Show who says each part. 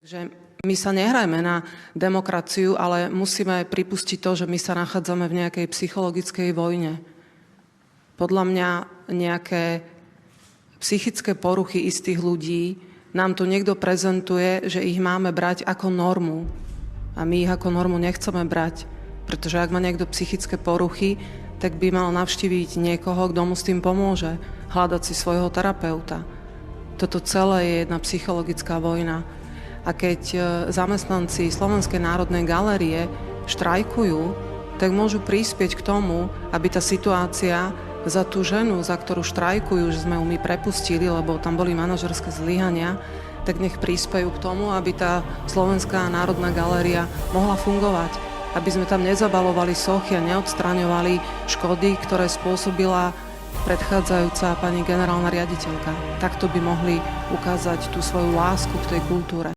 Speaker 1: Že my sa nehrajme na demokraciu, ale musíme pripustiť to, že my sa nachádzame v nejakej psychologickej vojne. Podľa mňa nejaké psychické poruchy istých ľudí nám tu niekto prezentuje, že ich máme brať ako normu. A my ich ako normu nechceme brať, pretože ak má niekto psychické poruchy, tak by mal navštíviť niekoho, kto mu s tým pomôže, hľadať si svojho terapeuta. Toto celé je jedna psychologická vojna. A keď zamestnanci Slovenskej národnej galérie štrajkujú, tak môžu prispieť k tomu, aby tá situácia za tú ženu, za ktorú štrajkujú, že sme ju my prepustili, lebo tam boli manažerské zlyhania, tak nech prispejú k tomu, aby tá Slovenská národná galéria mohla fungovať. Aby sme tam nezabalovali sochy a neodstraňovali škody, ktoré spôsobila predchádzajúca pani generálna riaditeľka. Takto by mohli ukázať tú svoju lásku k tej kultúre.